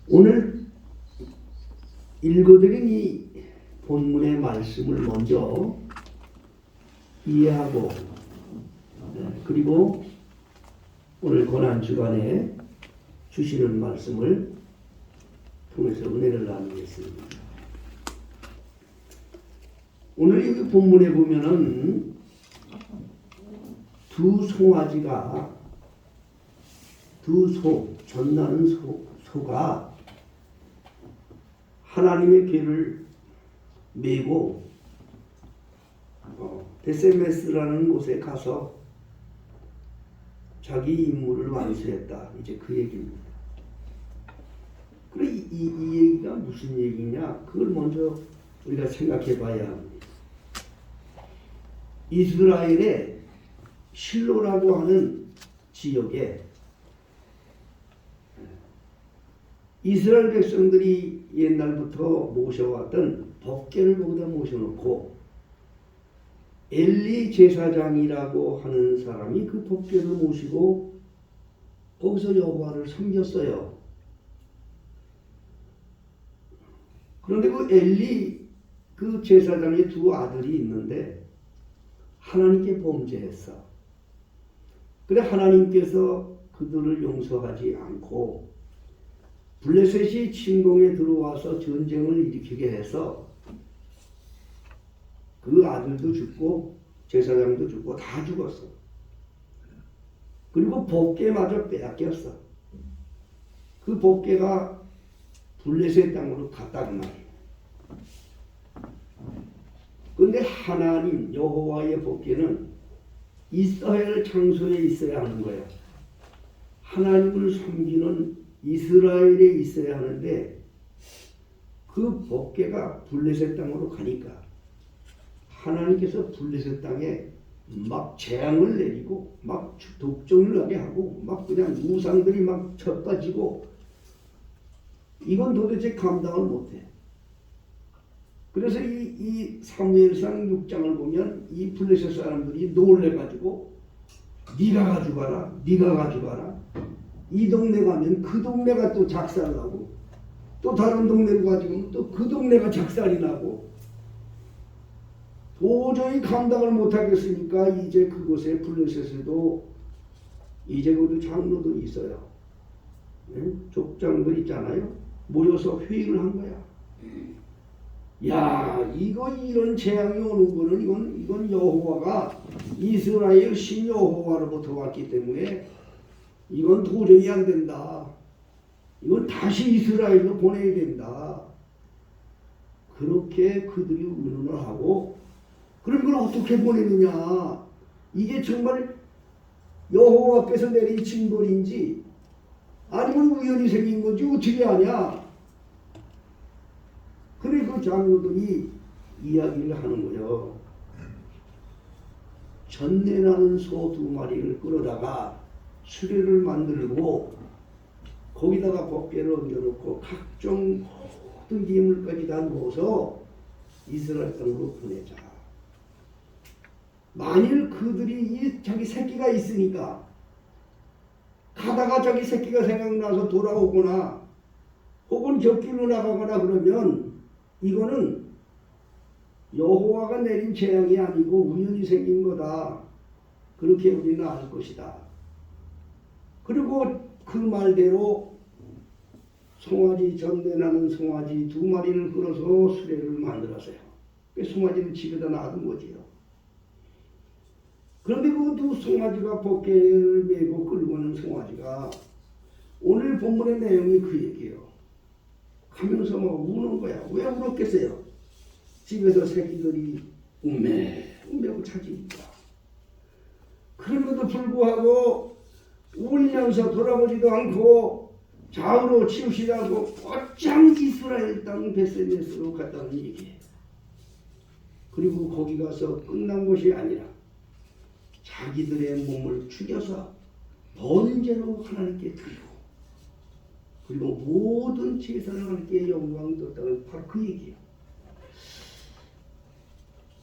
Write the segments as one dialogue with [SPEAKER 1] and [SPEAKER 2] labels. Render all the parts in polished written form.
[SPEAKER 1] 오늘 읽어드린 이 본문의 말씀을 먼저 이해하고 그리고 오늘 고난주간에 주시는 말씀을 통해서 은혜를 나누겠습니다. 오늘 이 본문에 보면은 두 송아지가 전나는 소가 하나님의 궤를 메고 베세메스라는 곳에 가서 자기 임무를 완수했다. 이제 그 얘기입니다. 그래 이 얘기가 무슨 얘기냐? 그걸 먼저 우리가 생각해 봐야 합니다. 이스라엘의 실로라고 하는 지역에 이스라엘 백성들이 옛날부터 모셔왔던 법궤를 거기다 모셔놓고 엘리 제사장이라고 하는 사람이 그 법궤를 모시고 거기서 여호와를 섬겼어요. 그런데 그 엘리 그 제사장의 두 아들이 있는데 하나님께 범죄했어. 그래 하나님께서 그들을 용서하지 않고 블레셋이 침공에 들어와서 전쟁을 일으키게 해서 그 아들도 죽고 제사장도 죽고 다 죽었어. 그리고 법궤마저 빼앗겼어. 그 법궤가 블레셋 땅으로 갔다는 말이에요. 그런데 하나님 여호와의 법궤는 있어야 할 장소에 있어야 하는 거예요. 하나님을 섬기는 이스라엘에 있어야 하는데 그 법궤가 블레셋 땅으로 가니까 하나님께서 블레셋 땅에 막 재앙을 내리고 막 독종을 나게 하고 막 그냥 우상들이 막 쳐빠지고 이건 도대체 감당을 못해. 그래서 이 사무엘상 6장을 보면 이 블레셋 사람들이 놀래가지고 네가 가져가라, 네가 가져가라. 이 동네 가면 그 동네가 또 작살나고 또 다른 동네로 가지고 또 그 동네가 작살이 나고 도저히 감당을 못하겠으니까 이제 그곳에 블레셋에도 이제 그 장로들이 있어요. 족장들 있잖아요. 모여서 회의를 한 거야. 야, 이런 재앙이 오는 거는 이건 여호와가 이스라엘 신 여호와로부터 왔기 때문에 이건 도저히 안 된다. 이건 다시 이스라엘로 보내야 된다. 그렇게 그들이 의논을 하고 그럼 이걸 어떻게 보내느냐? 이게 정말 여호와께서 내린 징벌인지 아니면 우연히 생긴 건지 어떻게 하냐? 그래 그 장로들이 이야기를 하는 거예요. 전내나는 소 2마리를 끌어다가 수레를 만들고 거기다가 법궤를 얹어놓고 각종 모든 예물까지 다 넣어서 이스라엘 땅으로 보내자. 만일 그들이 자기 새끼가 있으니까 가다가 자기 새끼가 생각나서 돌아오거나 혹은 곁길로 나가거나 그러면 이거는 여호와가 내린 재앙이 아니고 우연히 생긴 거다. 그렇게 우리는 알 것이다. 그리고 그 말대로 전내나는 송아지 2마리를 끌어서 수레를 만들었어요. 그 송아지를 집에다 놔둔 거지요. 그런데 그 두 송아지가 법궤를 메고 끌고 오는 송아지가 오늘 본문의 내용이 그 얘기예요. 가면서 막 우는 거야. 왜 울었겠어요? 집에서 새끼들이 우매우매하고 찾으니까. 그런데도 불구하고 울면서 돌아보지도 않고 좌우로 치우시라고 곧장 이스라엘 땅 베세메스로 갔다는 얘기예요. 그리고 거기 가서 끝난 것이 아니라 자기들의 몸을 죽여서 번제로 하나님께 드리고 그리고 모든 제사를 하나님께 영광 뒀다는 바로 그 얘기예요.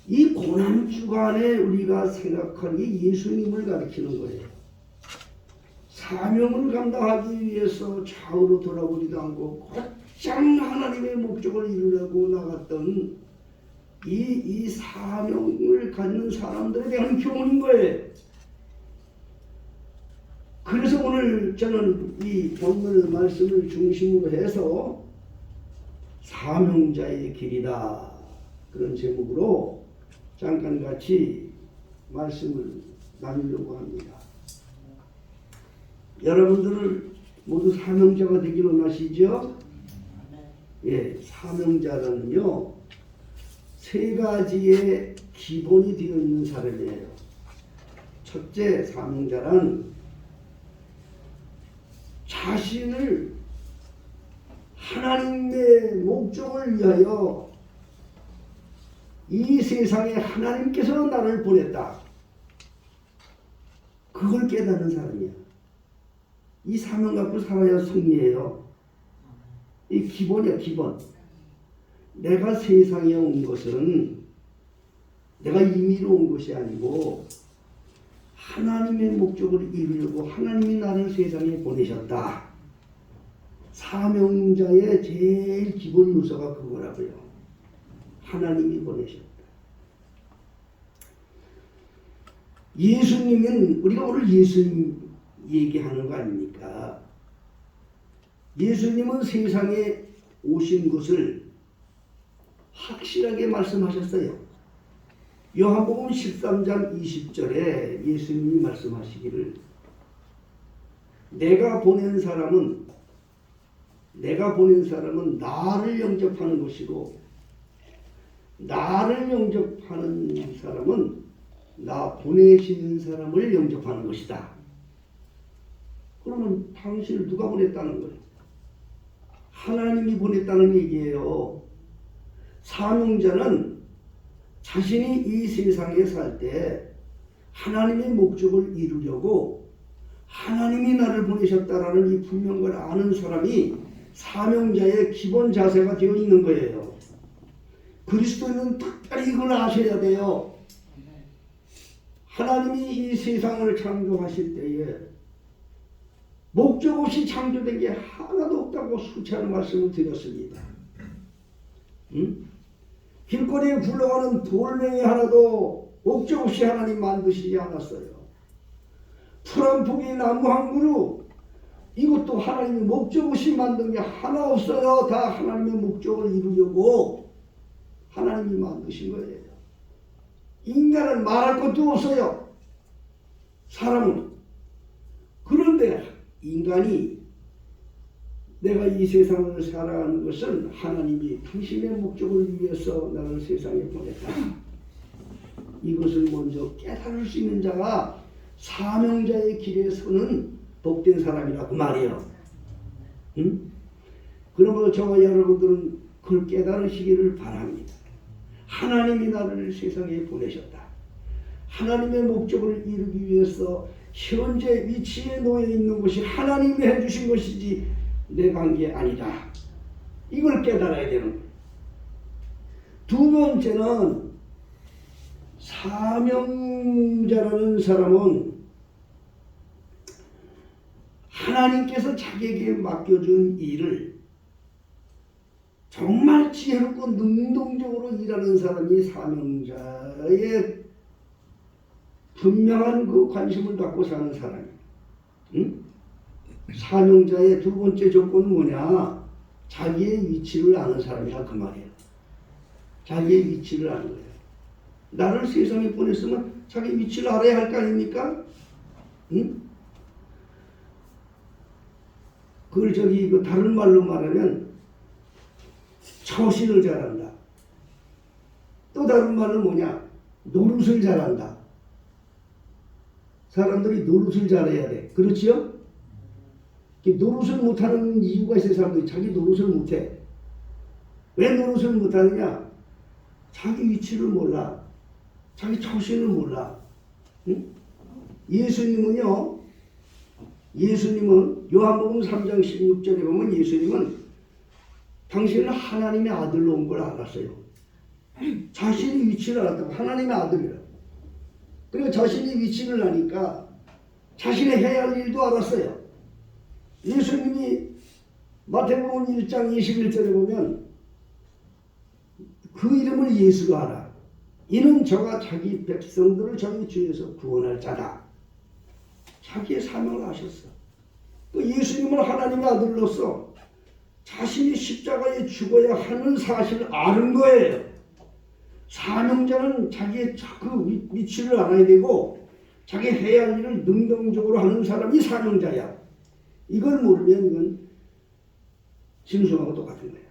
[SPEAKER 1] 이 고난주간에 우리가 생각하는 게 예수님을 가리키는 거예요. 사명을 감당하기 위해서 좌우로 돌아보지도 않고 곧장 하나님의 목적을 이루려고 나갔던 이 사명을 갖는 사람들에 대한 교훈인 거예요. 그래서 오늘 저는 이 본문 말씀을 중심으로 해서 사명자의 길이다, 그런 제목으로 잠깐 같이 말씀을 나누려고 합니다. 여러분들 모두 사명자가 되기를 원하시죠? 예, 사명자라는요, 세 가지의 기본이 되어 있는 사람이에요. 첫째, 사명자란 자신을 하나님의 목적을 위하여 이 세상에 하나님께서 나를 보냈다, 그걸 깨닫는 사람이야. 이 사명 갖고 살아야 승리해요. 이 기본이야, 기본. 내가 세상에 온 것은 내가 임의로 온 것이 아니고 하나님의 목적을 이루려고 하나님이 나를 세상에 보내셨다. 사명자의 제일 기본 요소가 그거라고요. 하나님이 보내셨다. 예수님은, 우리가 오늘 예수님 얘기하는 거 아닙니까? 예수님은 세상에 오신 것을 확실하게 말씀하셨어요. 요한복음 13장 20절에 예수님이 말씀하시기를, 내가 보낸 사람은 나를 영접하는 것이고 나를 영접하는 사람은 나 보내신 사람을 영접하는 것이다. 그러면 당신을 누가 보냈다는 거예요? 하나님이 보냈다는 얘기예요. 사명자는 자신이 이 세상에 살 때 하나님의 목적을 이루려고 하나님이 나를 보내셨다라는 이 분명을 아는 사람이 사명자의 기본 자세가 되어 있는 거예요. 그리스도인은 특별히 이걸 아셔야 돼요. 하나님이 이 세상을 창조하실 때에 목적 없이 창조된 게 하나도 없다고 수차례 말씀을 드렸습니다. 길거리에 굴러가는 돌멩이 하나도 목적 없이 하나님 만드시지 않았어요. 풀 한 포기, 나무 한 그루, 이것도 하나님이 목적 없이 만든 게 하나 없어요. 다 하나님의 목적을 이루려고 하나님이 만드신 거예요. 인간은 말할 것도 없어요. 사람은. 그런데 인간이 내가 이 세상을 살아가는 것은 하나님이 당신의 목적을 위해서 나를 세상에 보냈다. 이것을 먼저 깨달을 수 있는 자가 사명자의 길에 서는 복된 사람이라 그 말이에요. 그러므로 저와 여러분들은 그걸 깨달으시기를 바랍니다. 하나님이 나를 세상에 보내셨다. 하나님의 목적을 이루기 위해서 현재 위치에 놓여 있는 것이 하나님이 해주신 것이지 내가 한 게 아니다. 이걸 깨달아야 되는 거예요. 두 번째는 사명자라는 사람은 하나님께서 자기에게 맡겨준 일을 정말 지혜롭고 능동적으로 일하는 사람이 사명자의 분명한 그 관심을 갖고 사는 사람이에요. 사명자의 두 번째 조건은 뭐냐? 자기의 위치를 아는 사람이라 그 말이에요. 자기의 위치를 아는 거예요. 나를 세상에 보냈으면 자기 위치를 알아야 할 거 아닙니까? 그걸 다른 말로 말하면 처신을 잘한다. 또 다른 말은 뭐냐? 노릇을 잘한다. 사람들이 노릇을 잘해야 돼. 그렇지요? 노릇을 못하는 이유가 있어요. 사람들이 자기 노릇을 못해. 왜 노릇을 못하느냐? 자기 위치를 몰라. 자기 처신을 몰라. 예수님은 요한복음 3장 16절에 보면 예수님은 당신은 하나님의 아들로 온 걸 알았어요. 자신의 위치를 알았다고. 하나님의 아들이라. 그리고 자신의 위치를 아니까 자신의 해야 할 일도 알았어요. 예수님이 마태복음 1장 21절에 보면 그 이름을 예수가 하라. 이는 저가 자기 백성들을 저희 주에서 구원할 자다. 자기의 사명을 하셨어. 또 예수님은 하나님의 아들로서 자신이 십자가에 죽어야 하는 사실을 아는 거예요. 사명자는 자기의 그 위치를 알아야 되고 자기 해야 할 일을 능동적으로 하는 사람이 사명자야. 이걸 모르면 이건 짐승하고 똑같은 거야.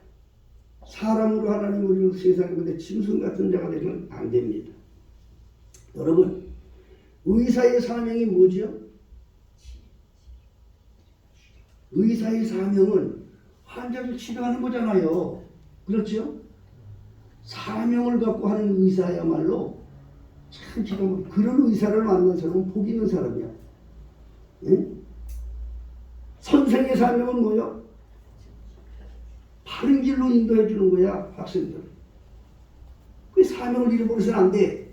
[SPEAKER 1] 사람으로 하나님 우리를 세상에 근데 짐승 같은 자가 되면 안 됩니다. 여러분, 의사의 사명이 뭐죠? 의사의 사명은 환자를 치료하는 거잖아요. 그렇죠? 사명을 갖고 하는 의사야말로 참 기가 막히고, 그런 의사를 만난 사람은 복 있는 사람이야. 예? 선생의 사명은 뭐요? 바른 길로 인도해 주는 거야, 학생들. 그 사명을 잃어버려서는 안 돼.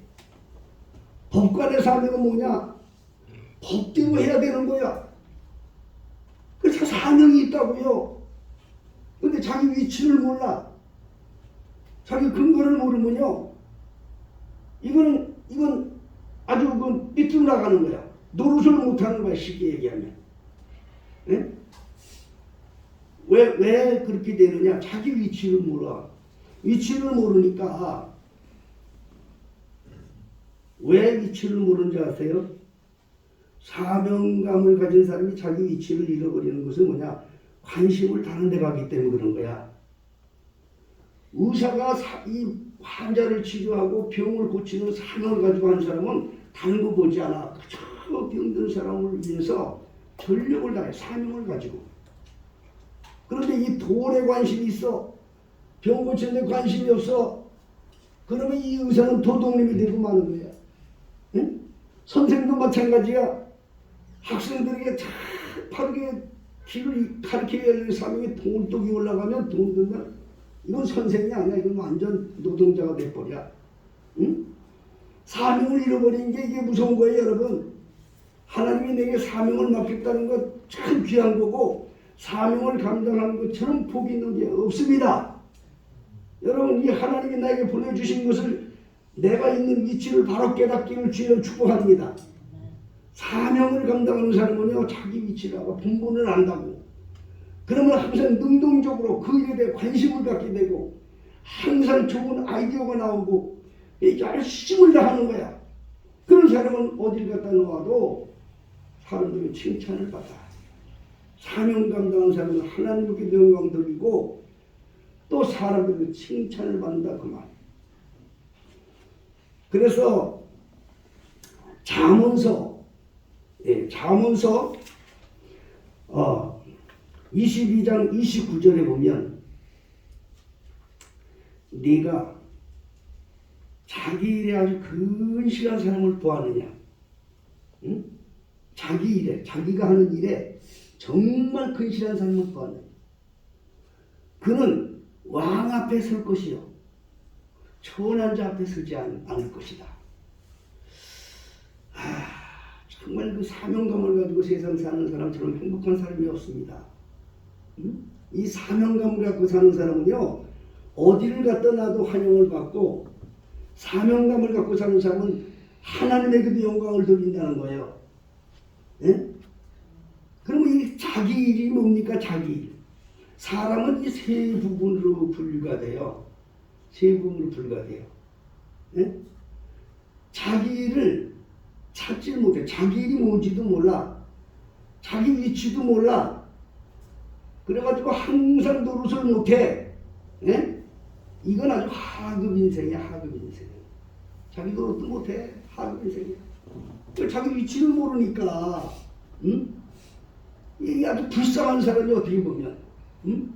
[SPEAKER 1] 법관의 사명은 뭐냐? 법대로 해야 되는 거야. 그래서 사명이 있다고요. 근데 자기 위치를 몰라. 자기 근거를 모르면요. 이건 아주 그 삐뚤 나가는 거야. 노릇을 못하는 거야, 쉽게 얘기하면. 네? 왜 그렇게 되느냐? 자기 위치를 몰라. 위치를 모르니까. 왜 위치를 모르는지 아세요? 사명감을 가진 사람이 자기 위치를 잃어버리는 것은 뭐냐? 관심을 다른 데 가기 때문에 그런 거야. 의사가 이 환자를 치료하고 병을 고치는 사명을 가지고 하는 사람은 다른 거 보지 않아. 그저 병든 사람을 위해서 전력을 다해, 사명을 가지고. 그런데 이 돈에 관심이 있어. 병 고치는 데 관심이 없어. 그러면 이 의사는 도둑님이 되고 마는 거야. 응? 선생도 마찬가지야. 학생들에게 다 바르게 길을 가르쳐야 할 사명에 돈독이 올라가면 돈 든다. 이건 선생이 아니야. 이건 완전 노동자가 돼버려. 응? 사명을 잃어버린 게 이게 무서운 거예요, 여러분. 하나님이 내게 사명을 맡겼다는 것 참 귀한 거고, 사명을 감당하는 것처럼 복이 있는 게 없습니다. 여러분, 이 하나님이 나에게 보내주신 것을 내가 있는 위치를 바로 깨닫기를 주여 축복합니다. 사명을 감당하는 사람은요, 자기 위치를 하고 본분을 안다고. 그러면 항상 능동적으로 그 일에 대해 관심을 갖게 되고, 항상 좋은 아이디어가 나오고, 열심을 다하는 거야. 그런 사람은 어딜 갖다 놓아도 사람들이 칭찬을 받아. 사명 감당하는 사람은 하나님께 영광 돌리고, 또 사람들은 칭찬을 받는다 그 말. 그래서 잠언서 22장 29절에 보면, 네가 자기 일에 아주 근실한 사람을 보았느냐? 응? 자기 일에, 자기가 하는 일에 정말 근실한 사람을 보았느냐? 그는 왕 앞에 설 것이요, 천한 자 앞에 서지 않을 것이다. 정말 그 사명감을 가지고 세상 사는 사람처럼 행복한 사람이 없습니다. 이 사명감을 갖고 사는 사람은요, 어디를 갖다 놔도 환영을 받고, 사명감을 갖고 사는 사람은 하나님에게도 영광을 돌린다는 거예요. 예? 그러면 이 자기 일이 뭡니까? 자기 일. 사람은 이 세 부분으로 분류가 돼요. 세 부분으로 분류가 돼요. 예? 자기 일을 찾지 못해. 자기 일이 뭔지도 몰라. 자기 위치도 몰라. 그래가지고 항상 노릇을 못해. 예? 이건 아주 하급 인생이야, 하급 인생. 자기 노릇도 못해, 하급 인생이야. 자기 위치를 모르니까, 응? 이게 아주 불쌍한 사람이 어떻게 보면, 응?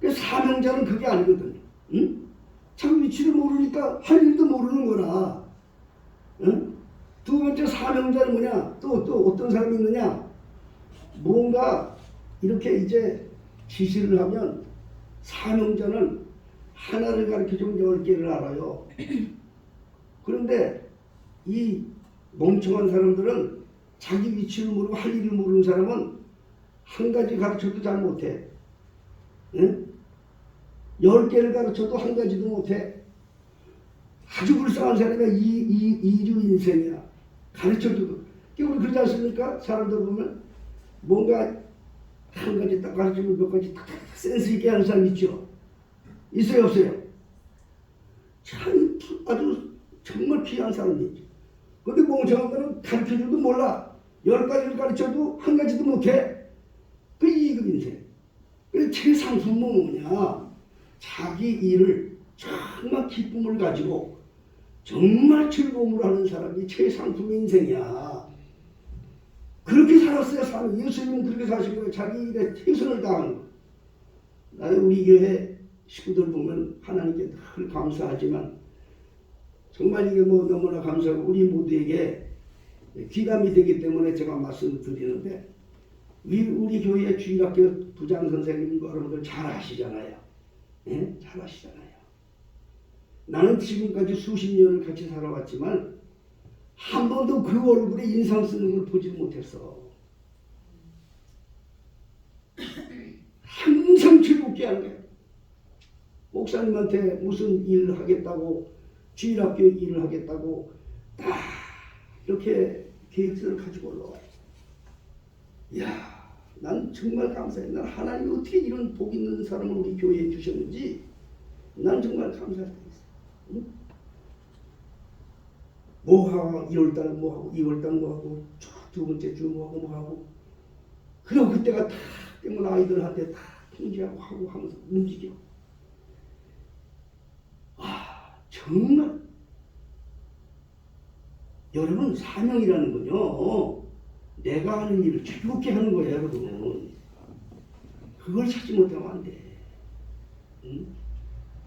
[SPEAKER 1] 사명자는 그게 아니거든. 응? 자기 위치를 모르니까 할 일도 모르는 거라. 응? 두 번째 사명자는 뭐냐? 또 어떤 사람이 있느냐? 뭔가 이렇게 이제 지시를 하면 사명자는 하나를 가르쳐주면 10개를 알아요. 그런데 이 멍청한 사람들은 자기 위치를 모르고 할 일을 모르는 사람은 한 가지 가르쳐도 잘 못해. 응? 10개를 가르쳐도 한 가지도 못해. 아주 불쌍한 사람이 이주 인생이야. 가르쳐도. 우리 그러지 않습니까? 사람들 보면 뭔가 한 가지 딱 가르치면 몇 가지 딱 센스 있게 하는 사람 있죠? 있어요, 없어요? 참 아주 정말 귀한 사람이죠. 근데 멍청한 거는 가르쳐줘도 몰라. 10가지를 가르쳐도 한 가지도 못해. 그 2급 인생. 그래서 최상수는 뭐냐? 자기 일을 정말 기쁨을 가지고 정말 즐거움을 하는 사람이 최상품 인생이야. 그렇게 살았어요. 예수님은 그렇게 사신 거예요. 자기 일에 최선을 다하는 거예요. 나는 우리 교회 식구들 보면 하나님께 늘 감사하지만 정말 이게 뭐 너무나 감사하고 우리 모두에게 귀감이 되기 때문에 제가 말씀을 드리는데 우리 교회 주일학교 부장 선생님 여러분들 잘 아시잖아요. 예? 잘 아시잖아요. 나는 지금까지 수십 년을 같이 살아왔지만 한 번도 그 얼굴에 인상 쓰는 걸 보지 못했어. 항상 즐겁게 하는 거야. 목사님한테 무슨 일을 하겠다고 주일학교 일을 하겠다고 다 이렇게 계획서를 가지고 올라와요. 이야, 난 정말 감사해. 난 하나님이 어떻게 이런 복 있는 사람을 우리 교회에 주셨는지 난 정말 감사해요. 응? 뭐하고 1월달 뭐하고 2월달 뭐하고 두 번째 주 뭐하고 그리고 그때가 다 되면 아이들한테 다 통제하고 하고 하면서 움직여. 정말 여러분 사명이라는 건요 내가 하는 일을 즐겁게 하는 거예요. 여러분 그걸 찾지 못하면 안 돼. 응?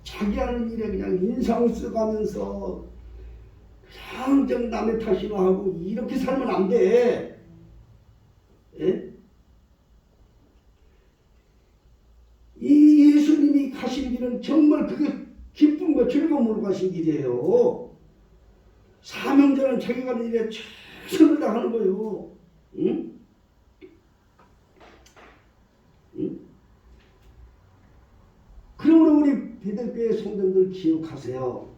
[SPEAKER 1] 자기 하는 일에 그냥 인상 써가면서 그냥 남의 탓이나 하고 이렇게 살면 안 돼. 예? 이 예수님이 가신 길은 정말 그게 기쁨과 즐거움으로 가신 길이에요. 사명자는 자기 가는 일에 최선을 다하는 거예요. 응? 응? 그러므로 우리 베들교회 성도들 기억하세요.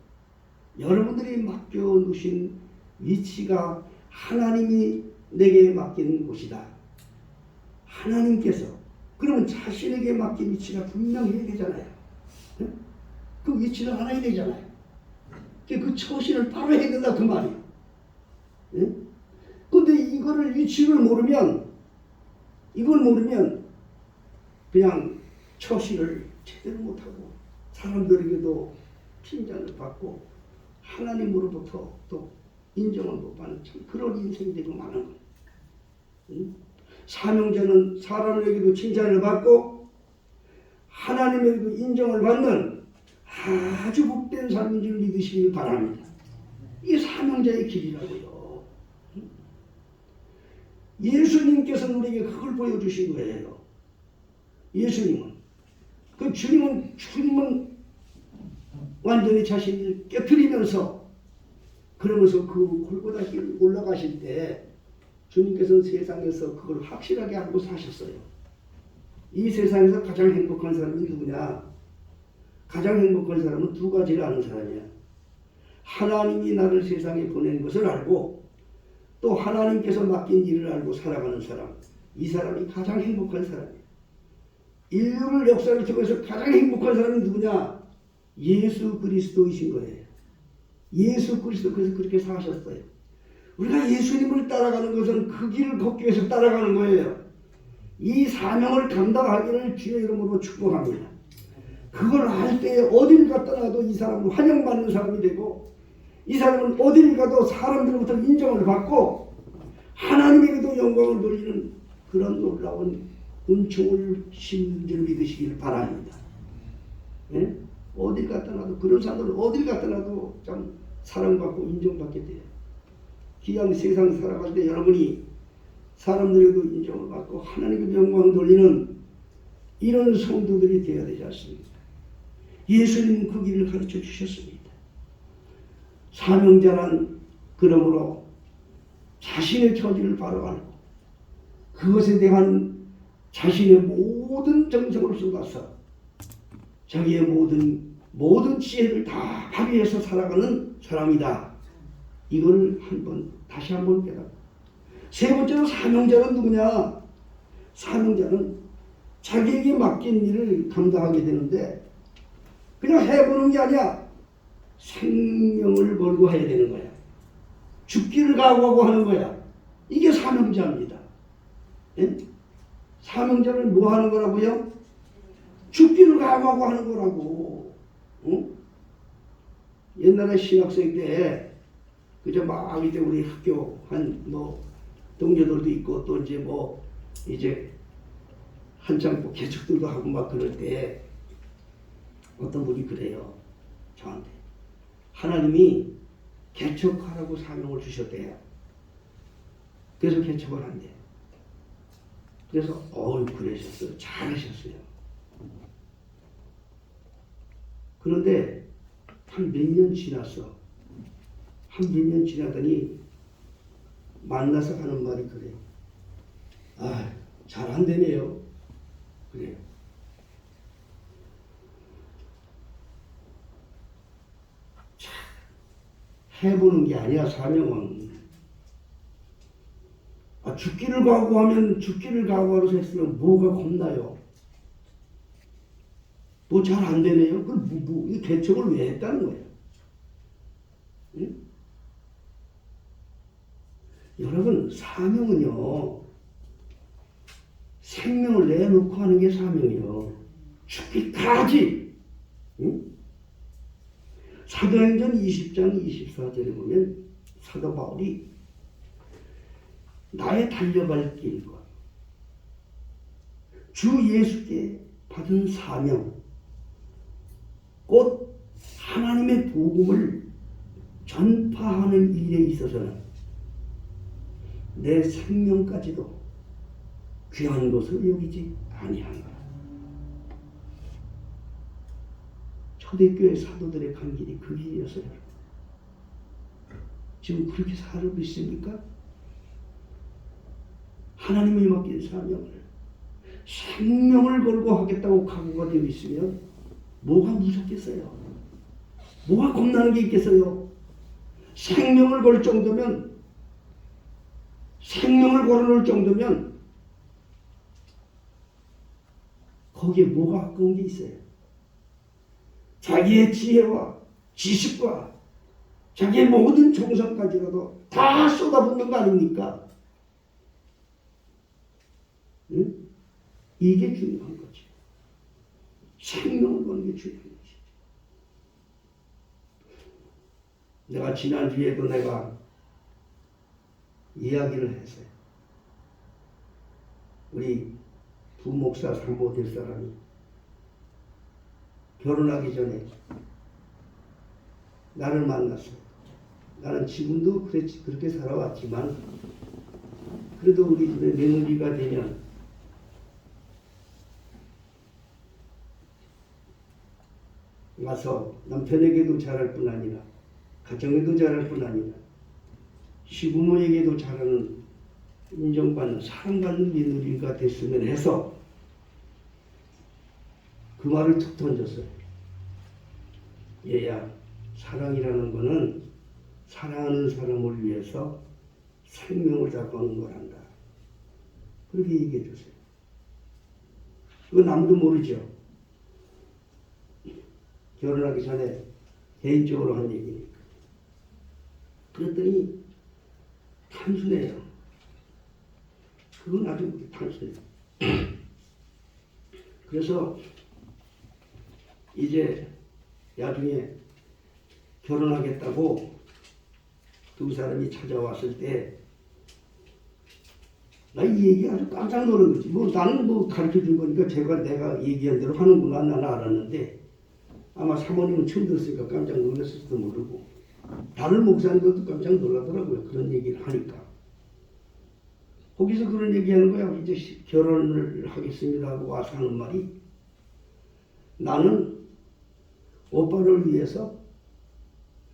[SPEAKER 1] 여러분들이 맡겨놓으신 위치가 하나님이 내게 맡긴 곳이다. 하나님께서 그러면 자신에게 맡긴 위치가 분명해야 되잖아요. 응? 그 위치는 하나야 되잖아요. 그 처신을 바로 해야 된다 그 말이에요. 응? 근데 이거를 위치를 모르면 이걸 모르면 그냥 처신을 제대로 못하고 사람들에게도 핀잔을 받고 하나님으로부터 또 인정을 못 받는 참 그런 인생이 되고 많은 거예요. 응? 사명자는 사람에게도 칭찬을 받고 하나님에게도 인정을 받는 아주 복된 삶인 줄 믿으시길 바랍니다. 이게 사명자의 길이라고요. 예수님께서는 우리에게 그걸 보여주신 거예요. 예수님은 주님은 완전히 자신을 깨트리면서 그러면서 그 골고다 길 올라가실 때 주님께서는 세상에서 그걸 확실하게 알고 사셨어요. 이 세상에서 가장 행복한 사람이 누구냐? 가장 행복한 사람은 두 가지를 아는 사람이야. 하나님이 나를 세상에 보낸 것을 알고 또 하나님께서 맡긴 일을 알고 살아가는 사람. 이 사람이 가장 행복한 사람이야. 인류를 역사를 통해서 가장 행복한 사람이 누구냐? 예수 그리스도이신 거예요. 예수 그리스도께서 그렇게 사셨어요. 우리가 예수님을 따라가는 것은 그 길을 걷기 위해서 따라가는 거예요. 이 사명을 감당하기를 주의 이름으로 축복합니다. 그걸 할 때 어딜 갔다 놔도 이 사람은 환영받는 사람이 되고 이 사람은 어딜 가도 사람들로부터 인정을 받고 하나님에게도 영광을 돌리는 그런 놀라운 은총을 심는 줄 믿으시길 바랍니다. 네? 어딜 갖다 놔도 그런 사람들은 어딜 갖다 놔도 참 사랑받고 인정받게 돼요. 귀한 세상 살아갈 때 여러분이 사람들에게도 인정을 받고 하나님께 영광을 돌리는 이런 성도들이 되어야 되지 않습니까? 예수님은 그 길을 가르쳐 주셨습니다. 사명자란 그러므로 자신의 처지를 바로 알고 그것에 대한 자신의 모든 정성을 쏟아서 자기의 모든 지혜를 다 발휘해서 살아가는 사람이다. 이걸 다시 한번 깨닫고. 세 번째로 사명자는 누구냐? 사명자는 자기에게 맡긴 일을 감당하게 되는데 그냥 해보는 게 아니야. 생명을 걸고 해야 되는 거야. 죽기를 각오하고 하는 거야. 이게 사명자입니다. 예? 사명자는 뭐 하는 거라고요? 죽기를 각오하고 하는 거라고. 응? 옛날에 신학생 때 그저 막 이제 우리 학교 동료들도 있고 또 이제 한창 개척들도 하고 막 그럴 때 어떤 분이 그래요. 저한테 하나님이 개척하라고 사명을 주셨대요. 그래서 개척을 한대요. 그래서 그러셨어요. 잘하셨어요. 그런데 한 몇 년 지났어. 한 몇 년 지나더니 만나서 하는 말이 그래요. 잘 안 되네요. 그래요. 해보는 게 아니야, 사명은. 죽기를 각오하면 죽기를 각오하면서 했으면 뭐가 겁나요? 뭐 잘 안 되네요? 그럼 이 개척을 왜 했다는 거야? 응? 여러분, 사명은요, 생명을 내놓고 하는 게 사명이에요. 죽기까지. 응? 사도행전 20장 24절에 보면 사도 바울이 나의 달려갈 길과 주 예수께 받은 사명, 곧 하나님의 복음을 전파하는 일에 있어서는 내 생명까지도 귀한 것으로 여기지 아니한다. 초대교회 사도들의 간 길이 그 길이었어요. 지금 그렇게 살고 있습니까? 하나님이 맡긴 사명을 생명을 걸고 하겠다고 각오가 되어 있으면 뭐가 무섭겠어요? 뭐가 겁나는 게 있겠어요? 생명을 걸 정도면, 생명을 걸어놓을 정도면 거기에 뭐가 아까운 게 있어요? 자기의 지혜와 지식과 자기의 모든 정성까지라도 다 쏟아붓는 거 아닙니까? 응? 이게 중요한 거지. 생명을 거는 게 중요한 거지. 내가 지난주에도 내가 이야기를 했어요. 우리 부목사 상모 될 사람이 결혼하기 전에 나를 만났어요. 나는 지금도 그렇게 살아왔지만 그래도 우리 집에 며느리가 되면 와서 남편에게도 잘할 뿐 아니라 가정에도 잘할 뿐 아니라 시부모에게도 잘하는 인정받는 사랑받는 며느리가 됐으면 해서 그 말을 툭 던졌어요. 얘야, 사랑이라는 거는 사랑하는 사람을 위해서 생명을 다 거는 거란다. 그렇게 얘기해 주세요. 그건 아무도 모르죠. 결혼하기 전에 개인적으로 한 얘기니까. 그랬더니 단순해요. 그건 아주 단순해요. 그래서 이제 나중에 결혼하겠다고 두 사람이 찾아왔을 때 나 이 얘기 아주 깜짝 놀란 거지. 나는 가르쳐 준 거니까 내가 얘기한 대로 하는구나 나는 알았는데 아마 사모님은 처음 들었으니까 깜짝 놀랐을지도 모르고 다른 목사님들도 깜짝 놀라더라고요. 그런 얘기를 하니까. 거기서 그런 얘기하는 거야. 이제 결혼을 하겠습니다 하고 와서 하는 말이 나는 오빠를 위해서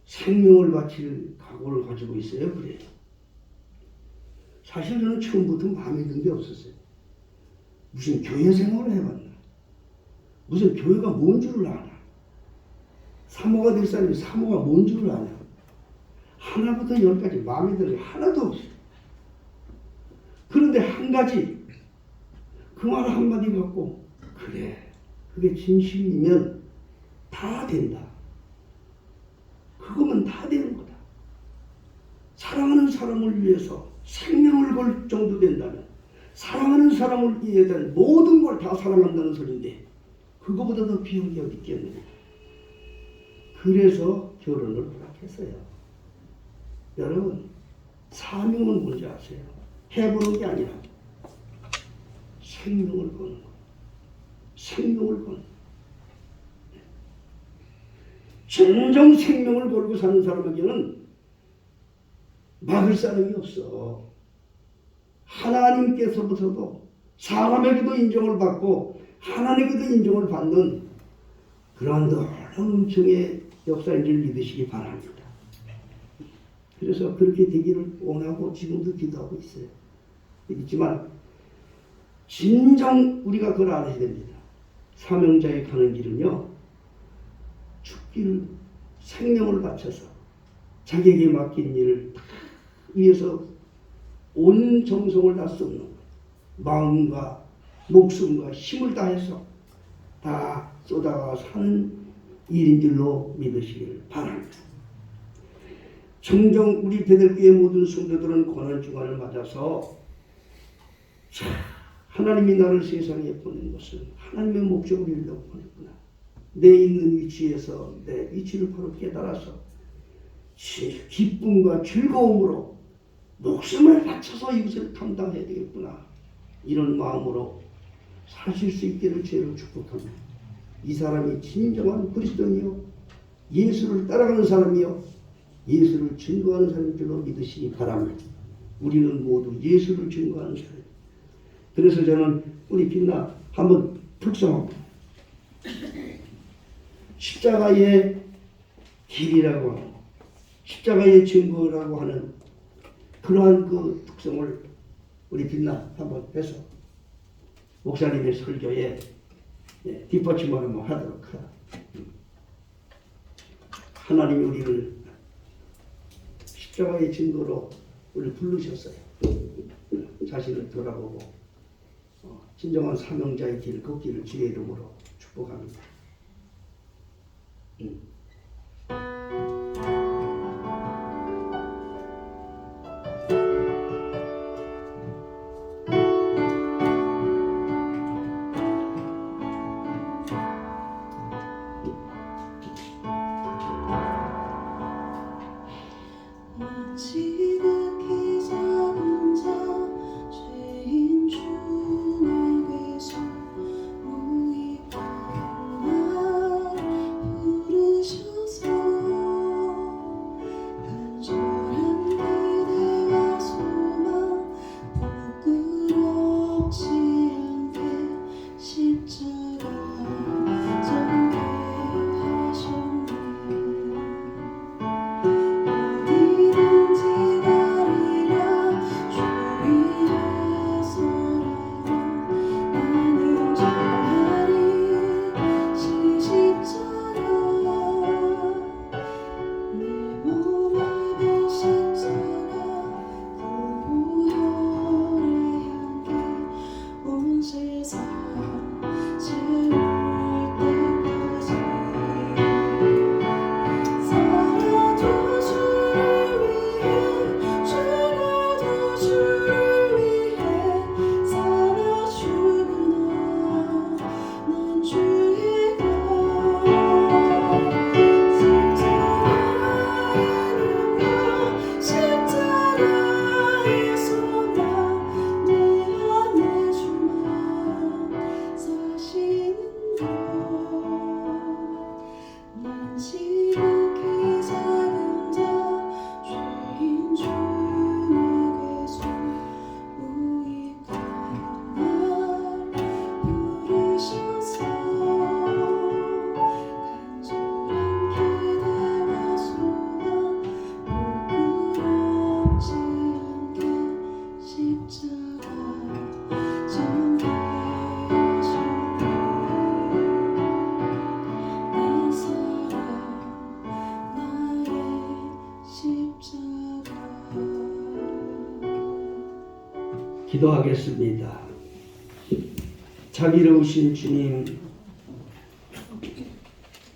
[SPEAKER 1] 생명을 바칠 각오를 가지고 있어요. 그래요. 사실 저는 처음부터 마음에 든 게 없었어요. 무슨 교회 생활을 해봤나? 무슨 교회가 뭔 줄을 아나? 사모가 될 사람이 사모가 뭔 줄을 아냐? 하나부터 열까지 마음에 드는 게 하나도 없어요. 그런데 한 가지, 그 말 한마디 갖고, 그래, 그게 진심이면 다 된다. 그거면 다 되는 거다. 사랑하는 사람을 위해서 생명을 걸 정도 된다면, 사랑하는 사람을 위해 모든 걸 다 사랑한다는 소리인데, 그거보다 더 귀한 게 어디 있겠느냐. 그래서 결혼을 허락했어요. 여러분, 사명은 뭔지 아세요? 해보는 게 아니라 생명을 거는 거예요. 생명을 거는 거예요. 진정 생명을 걸고 사는 사람에게는 막을 사람이 없어. 하나님께서부터도 사람에게도 인정을 받고 하나님에게도 인정을 받는 그러한 놀라운 은총의 역사인 줄 믿으시기 바랍니다. 그래서 그렇게 되기를 원하고 지금도 기도하고 있어요. 있지만 진정 우리가 그걸 알아야 됩니다. 사명자의 가는 길은요, 죽기를 생명을 바쳐서 자기에게 맡긴 일을 다 위해서 온 정성을 다 쏟는 마음과 목숨과 힘을 다해서 다 쏟아가 사는 일인 줄로 믿으시길 바랍니다. 정정 우리 베들교회 모든 성도들은 고난주간을 맞아서 하나님이 나를 세상에 보낸 것은 하나님의 목적을 이루려고 보냈구나. 내 있는 위치에서 내 위치를 바로 깨달아서 기쁨과 즐거움으로 목숨을 바쳐서 이것을 감당해야 되겠구나. 이런 마음으로 사실 수 있기를 주로 축복합니다. 이 사람이 진정한 그리스도인이요, 예수를 따라가는 사람이요, 예수를 증거하는 사람인 줄로 믿으시기 바랍니다. 우리는 모두 예수를 증거하는 사람. 그래서 저는 우리 빛나 한번 특성합니다. 십자가의 길이라고 하는, 십자가의 증거라고 하는 그러한 그 특성을 우리 빛나 한번 해서 목사님의 설교에 뒷받침을 한번 하도록 하라. 하나님이 우리를 십자가의 증거로 우리를 부르셨어요. 자신을 돌아보고 진정한 사명자의 길을 걷기를 주의 이름으로 축복합니다.
[SPEAKER 2] 지극히 작은 자 죄인 중에게서 무익하고 나를 부르시
[SPEAKER 1] 기도하겠습니다. 자비로우신 주님,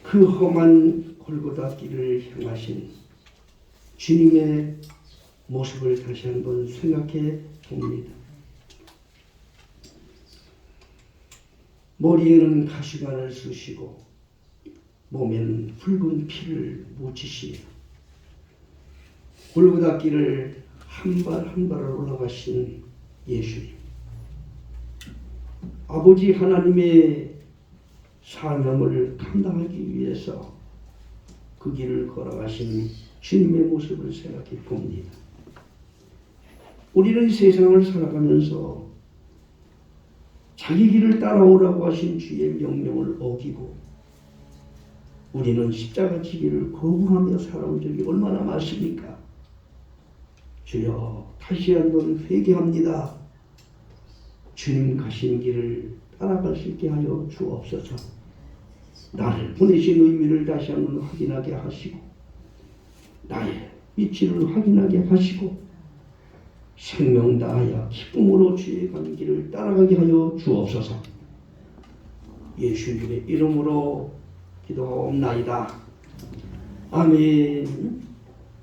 [SPEAKER 1] 그 험한 골고다 길을 향하신 주님의 모습을 다시 한번 생각해 봅니다. 머리에는 가시관을 쓰시고 몸에는 붉은 피를 묻히시며 골고다 길을 한 발 한 발을 올라가신 예수님, 아버지 하나님의 사명을 감당하기 위해서 그 길을 걸어가신 주님의 모습을 생각해 봅니다. 우리는 세상을 살아가면서 자기 길을 따라오라고 하신 주의 명령을 어기고 우리는 십자가 지기를 거부하며 살아온 적이 얼마나 많습니까? 주여, 다시 한번 회개합니다. 주님 가신 길을 따라갈 수 있게 하여 주옵소서. 나를 보내신 의미를 다시 한번 확인하게 하시고 나의 위치를 확인하게 하시고 생명 다하여 기쁨으로 주의 가는 길을 따라가게 하여 주옵소서. 예수님의 이름으로 기도하옵나이다. 아멘.